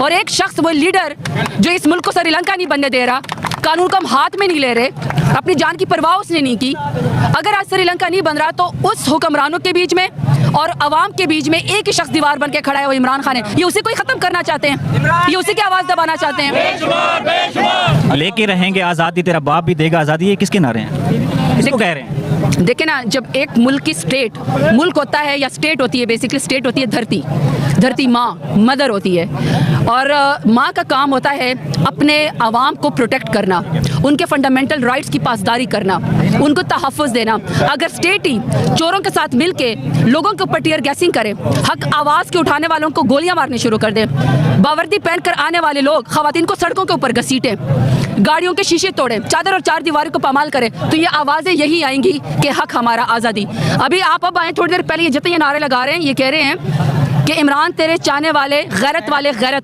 और एक शख्स, वो लीडर जो इस मुल्क को श्रीलंका नहीं बनने दे रहा, कानून को हम हाथ में नहीं ले रहे, अपनी जान की परवाह उसने नहीं की। अगर आज श्रीलंका नहीं बन रहा तो उस हुक्मरानों के बीच में और अवाम के बीच में एक ही शख्स दीवार बन के खड़ा है, वो इमरान खान है। ये उसी को ही खत्म करना चाहते हैं, ये उसी की आवाज़ दबाना चाहते हैं। लेके रहेंगे आज़ादी, तेरा बाप भी देगा आज़ादी, ये किसके नारे हैं, किसको कह रहे हैं? देखिए ना, जब एक मुल्क की स्टेट, मुल्क होता है या स्टेट होती है, बेसिकली स्टेट होती है धरती, धरती माँ, मदर होती है, और माँ का काम होता है अपने आवाम को प्रोटेक्ट करना, उनके फंडामेंटल राइट्स की पासदारी करना, उनको तहफ़्फ़ुज़ देना। अगर स्टेट ही चोरों के साथ मिल के लोगों के ऊपर टीयर गैसिंग करे, हक आवाज़ के उठाने वालों को गोलियां मारनी शुरू कर दे, बावर्दी पहनकर आने वाले लोग ख़वातीन को सड़कों के ऊपर घसीटें, गाड़ियों के शीशे तोड़ें, चादर और चार दीवारों को पामाल करें, तो ये आवाज़ें यही आएंगी कि हक हमारा, आज़ादी। अभी आप अब आए, थोड़ी देर पहले ये जितने ये नारे लगा रहे हैं, ये कह रहे हैं कि इमरान तेरे चाहने वाले गैरत